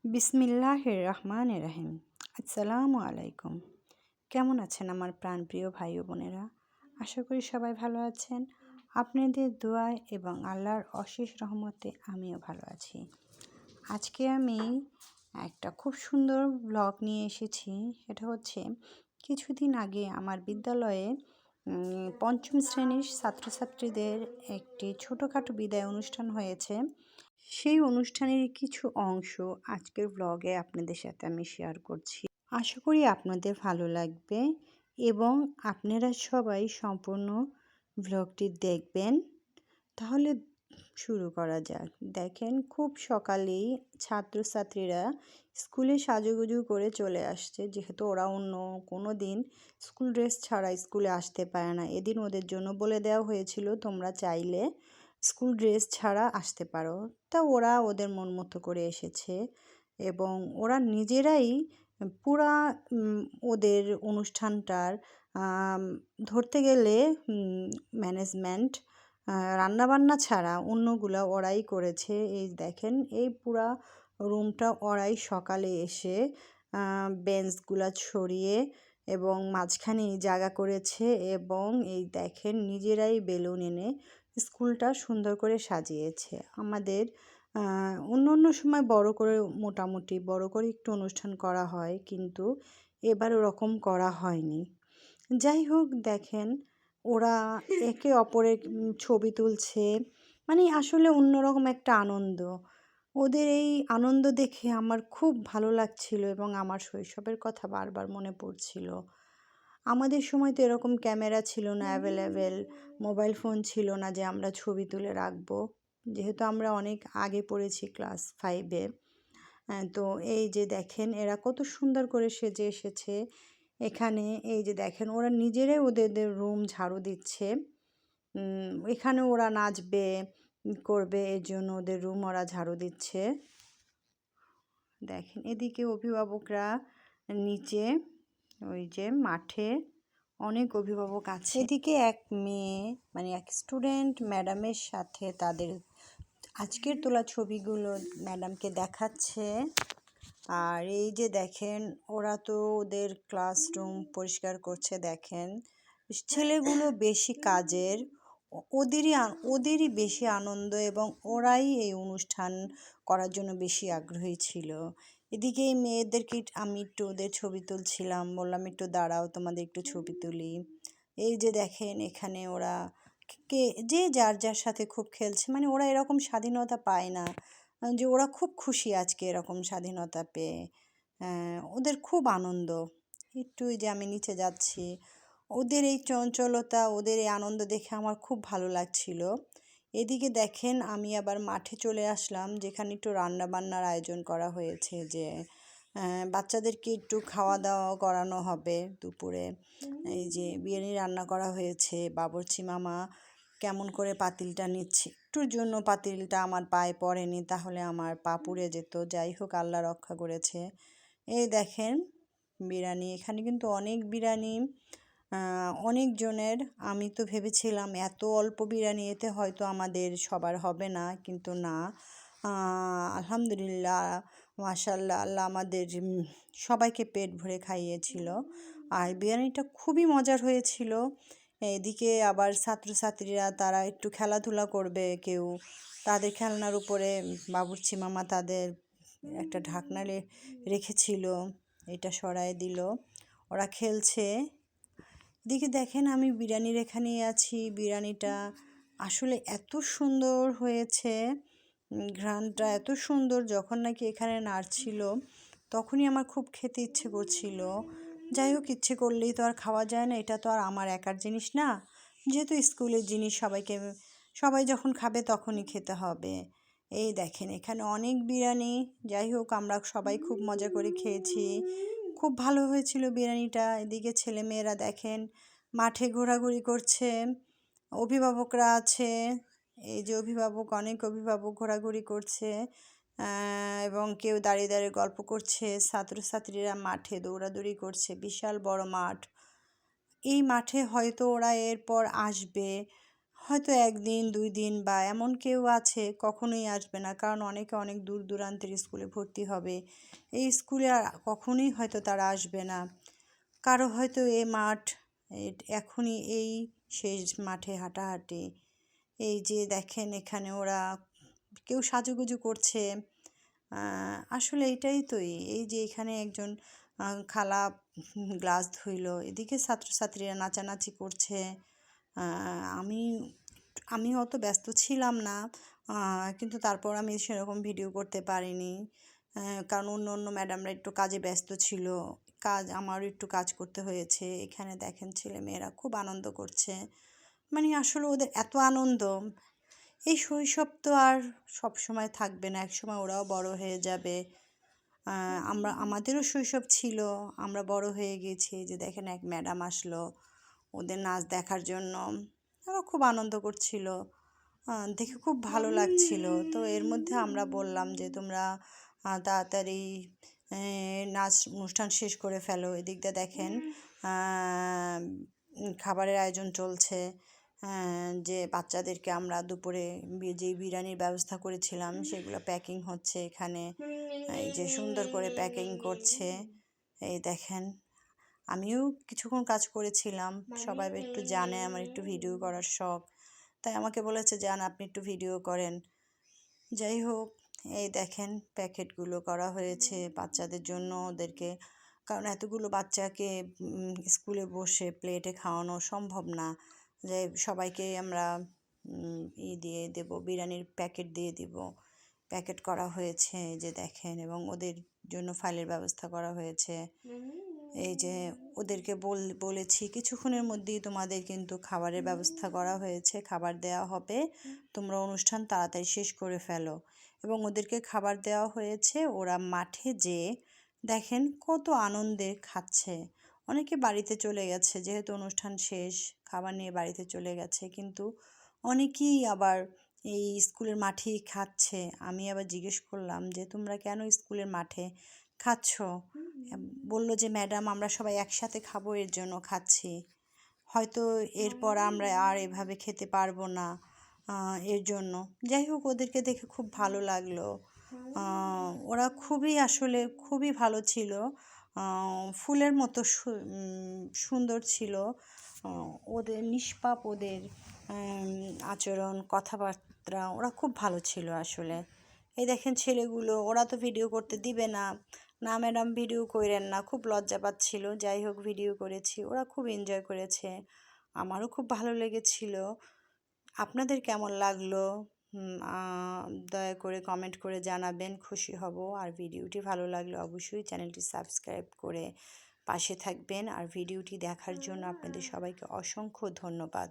বিসমিল্লাহির রহমানির রহিম। আসসালামু আলাইকুম। কেমন আছেন আমার প্রাণপ্রিয় ভাই ও বোনেরা? আশা করি সবাই ভালো আছেন। আপনাদের দোয়ায় এবং আল্লাহর অশেষ রহমতে আমিও ভালো আছি। আজকে আমি একটা খুব সুন্দর ব্লগ নিয়ে এসেছি। সেটা হচ্ছে কিছুদিন আগে আমার বিদ্যালয়ে পঞ্চম শ্রেণীর ছাত্রছাত্রীদের একটি ছোটোখাটো বিদায় অনুষ্ঠান হয়েছে। সেই অনুষ্ঠানের কিছু অংশ আজকের ব্লগে আপনাদের সাথে আমি শেয়ার করছি। আশা করি আপনাদের ভালো লাগবে এবং আপনারা সবাই সম্পূর্ণ ব্লগটি দেখবেন। তাহলে শুরু করা যাক। দেখেন, খুব সকালেই ছাত্রছাত্রীরা স্কুলে সাজুগুজু করে চলে আসছে, যেহেতু ওরা অন্য কোনো দিন স্কুল ড্রেস ছাড়া স্কুলে আসতে পারে না। এদিন ওদের জন্য বলে দেওয়া হয়েছিল তোমরা চাইলে স্কুল ড্রেস ছাড়া আসতে পারো। তা ওরা ওদের মন মতো করে এসেছে এবং ওরা নিজেরাই পুরা ওদের অনুষ্ঠানটার ধরতে গেলে ম্যানেজমেন্ট রান্নাবান্না ছাড়া অন্যগুলো ওরাই করেছে। এই দেখেন, এই পুরা রুমটা ওরাই সকালে এসে বেঞ্চগুলা ছড়িয়ে এবং মাঝখানে জায়গা করেছে এবং এই দেখেন নিজেরাই বেলুন এনে স্কুলটা সুন্দর করে সাজিয়েছে। আমাদের অন্য অন্য সময় বড় করে মোটামুটি বড় করে একটু অনুষ্ঠান করা হয়, কিন্তু এবার ওরকম করা হয়নি। যাই হোক, দেখেন ওরা একে অপরের ছবি তুলছে, মানে আসলে অন্যরকম একটা আনন্দ। ওদের এই আনন্দ দেখে আমার খুব ভালো লাগছিল এবং আমার শৈশবের কথা বারবার মনে পড়ছিল। আমাদের সময় তো এরকম ক্যামেরা ছিল না অ্যাভেলেবেল, মোবাইল ফোন ছিল না যে আমরা ছবি তুলে রাখবো, যেহেতু আমরা অনেক আগে পড়েছি ক্লাস 5-এ। তো এই যে দেখেন এরা কত সুন্দর করে সেজে এসেছে এখানে। এই যে দেখেন ওরা নিজেরাই ওদের রুম ঝাড়ু দিচ্ছে। এখানে ওরা নাচবে করবে, এর জন্য ওদের রুম ওরা ঝাড়ু দিচ্ছে। দেখেন এদিকে অভিভাবকরা নিচে ওই যে মাঠে অনেক অভিভাবক আছে। এদিকে এক মেয়ে মানে এক স্টুডেন্ট ম্যাডামের সাথে তাদের আজকের তোলা ছবিগুলো ম্যাডামকে দেখাচ্ছে। আর এই যে দেখেন ওরা তো ওদের ক্লাসরুম পরিষ্কার করছে। দেখেন ছেলেগুলো বেশি কাজের, ওদেরই বেশি আনন্দ এবং ওরাই এই অনুষ্ঠান করার জন্য বেশি আগ্রহী ছিল। এদিকে এই মেয়েদেরকে আমি একটু ওদের ছবি তুলছিলাম, বললাম একটু দাঁড়াও তোমাদের একটু ছবি তুলি। এই যে দেখেন এখানে ওরা কে যে যার যার সাথে খুব খেলছে, মানে ওরা এরকম স্বাধীনতা পায় না, যে ওরা খুব খুশি আজকে এরকম স্বাধীনতা পেয়ে। ওদের খুব আনন্দ। একটু যে আমি নিচে যাচ্ছি, ওদের এই চঞ্চলতা ওদের এই আনন্দ দেখে আমার খুব ভালো লাগছিল। এদিকে দেখেন আমি আবার মাঠে চলে আসলাম, যেখানে একটু রান্না বান্নার আয়োজন করা হয়েছে, যে বাচ্চাদেরকে একটু খাওয়া দাওয়া করানো হবে দুপুরে। এই যে বিরিয়ানি রান্না করা হয়েছে। বাবুর্চি মামা কেমন করে পাতিলটা নিচ্ছে, একটুর জন্য পাতিলটা আমার পায়ে পড়েনি, তাহলে আমার পা পুড়ে যেত। যাই হোক, আল্লাহ রক্ষা করেছে। এই দেখেন বিরিয়ানি, এখানে কিন্তু অনেক বিরিয়ানি, অনেক জনের। আমি তো ভেবেছিলাম এত অল্প বিরিয়ানি এতে হয়তো আমাদের সবার হবে না, কিন্তু না, আলহামদুলিল্লাহ, মাশাআল্লাহ, আল্লাহ আমাদের সবাইকে পেট ভরে খাইয়েছিল। আর বিরিয়ানিটা খুবই মজার হয়েছিল। এদিকে আবার ছাত্রছাত্রীরা তারা একটু খেলাধুলা করবে, কেউ তাদের খেলনার উপরে বাবুর্চি মামা তাদের একটা ঢাকনা রেখেছিল, এটা সরায় দিল, ওরা খেলছে। এদিকে দেখেন আমি বিরিয়ানির এখানে আছি। বিরিয়ানিটা আসলে এত সুন্দর হয়েছে, ঘ্রাণটা এত সুন্দর, যখন নাকি এখানে নাড়ছিল তখনই আমার খুব খেতে ইচ্ছে করছিল। যাই হোক, ইচ্ছে করলেই তো আর খাওয়া যায় না, এটা তো আর আমার একার জিনিস না, যেহেতু স্কুলের জিনিস সবাই যখন খাবে তখনই খেতে হবে। এই দেখেন এখানে অনেক বিরিয়ানি। যাই হোক, আমরা সবাই খুব মজা করে খেয়েছি, খুব ভালো হয়েছিল বিরিয়ানিটা। এদিকে ছেলেমেয়েরা দেখেন মাঠে ঘোরাঘুরি করছে, অভিভাবকরা আছে। এই যে অনেক অভিভাবক ঘোরাঘুরি করছে এবং কেউ দাঁড়িয়ে দাঁড়িয়ে গল্প করছে। ছাত্রছাত্রীরা মাঠে দৌড়াদৌড়ি করছে, বিশাল বড় মাঠ। এই মাঠে হয়তো ওরা এরপর আসবে, হয়তো 1 দিন 2 দিন বা এমন কেউ আছে কখনোই আসবে না, কারণ অনেকে অনেক দূর দূরান্তের স্কুলে ভর্তি হবে, এই স্কুলে আর কখনোই হয়তো তারা আসবে না। কারো হয়তো এ মাঠ এখনই এই শেষ মাঠে হাঁটাহাঁটি। এই যে দেখেন এখানে ওরা কেউ সাজুগুজু করছে। আসলে এটাই তো, এই যে এখানে একজন খালা গ্লাস ধুইলো, এদিকে ছাত্রছাত্রীরা নাচানাচি করছে। আমি আমি অত ব্যস্ত ছিলাম না, কিন্তু তারপর আমি সেরকম ভিডিও করতে পারিনি, কারণ অন্য অন্য ম্যাডামরা একটু কাজে ব্যস্ত ছিল। আমারও একটু কাজ করতে হয়েছে। এখানে দেখেন ছেলেমেয়েরা খুব আনন্দ করছে। মানে আসলে ওদের এত আনন্দ, এই শৈশব তো আর সব সময় থাকবে না, একসময় ওরাও বড় হয়ে যাবে। আমাদেরও শৈশব ছিল, আমরা বড় হয়ে গেছি। যে দেখেন এক ম্যাডাম আসলো ওদের নাচ দেখার জন্য, ওরা খুব আনন্দ করছিল, দেখে খুব ভালো লাগছিল। তো এর মধ্যে আমরা বললাম যে তোমরা তাড়াতাড়ি নাচ অনুষ্ঠান শেষ করে ফেলো। এদিক দিয়ে দেখেন খাবারের আয়োজন চলছে। যে বাচ্চাদেরকে আমরা দুপুরে যে বিরিয়ানির ব্যবস্থা করেছিলাম সেগুলো প্যাকিং হচ্ছে এখানে। এই যে সুন্দর করে প্যাকিং করছে, এই দেখেন। আমিও কিছুক্ষণ কাজ করেছিলাম, সবাই একটু জানে আমার একটু ভিডিও করার শখ, তাই আমাকে বলেছে যান আপনি একটু ভিডিও করেন। যাই হোক, এই দেখেন প্যাকেটগুলো করা হয়েছে বাচ্চাদের জন্য, ওদেরকে, কারণ এতগুলো বাচ্চাকে স্কুলে বসে প্লেটে খাওয়ানো সম্ভব না। যে সবাইকে আমরা দিয়ে দেবো, বিরিয়ানির প্যাকেট দিয়ে দিব। প্যাকেট করা হয়েছে এই যে দেখেন, এবং ওদের জন্য ফাইলের ব্যবস্থা করা হয়েছে। এই যে ওদেরকে বলেছি কিছুক্ষণের মধ্যেই তোমাদের কিন্তু খাবারের ব্যবস্থা করা হয়েছে, খাবার দেওয়া হবে, তোমরা অনুষ্ঠান তাড়াতাড়ি শেষ করে ফেলো। এবং ওদেরকে খাবার দেওয়া হয়েছে, ওরা মাঠে যেয়ে দেখেন কত আনন্দে খাচ্ছে। অনেকে বাড়িতে চলে গেছে, যেহেতু অনুষ্ঠান শেষ খাবার নিয়ে বাড়িতে চলে গেছে, কিন্তু অনেকেই আবার এই স্কুলের মাঠেই খাচ্ছে। আমি আবার জিজ্ঞেস করলাম যে তোমরা কেন স্কুলের মাঠে খাচ্ছ? বলল যে ম্যাডাম আমরা সবাই একসাথে খাবো, এর জন্য খাচ্ছি। হয়তো এরপর আমরা আর এভাবে খেতে পারবো না, এর জন্য। যাই হোক, ওদেরকে দেখে খুব ভালো লাগলো। ওরা খুবই আসলে খুবই ভালো ছিল, ফুলের মতো সুন্দর ছিল। ওদের নিষ্পাপ, ওদের আচরণ, কথাবার্তা, ওরা খুব ভালো ছিল আসলে। এই দেখেন ছেলেগুলো, ওরা তো ভিডিও করতে দিবে না, না ম্যাডাম ভিডিও করেন না, খুব লজ্জা পাচ্ছিল। যাই হোক ভিডিও করেছি, ওরা খুব এনজয় করেছে, আমারও খুব ভালো লেগেছিল। আপনাদের কেমন লাগলো দয়া করে কমেন্ট করে জানাবেন, খুশি হব। আর ভিডিওটি ভালো লাগলে অবশ্যই চ্যানেলটি সাবস্ক্রাইব করে পাশে থাকবেন। আর ভিডিওটি দেখার জন্য আপনাদের সবাইকে অসংখ্য ধন্যবাদ।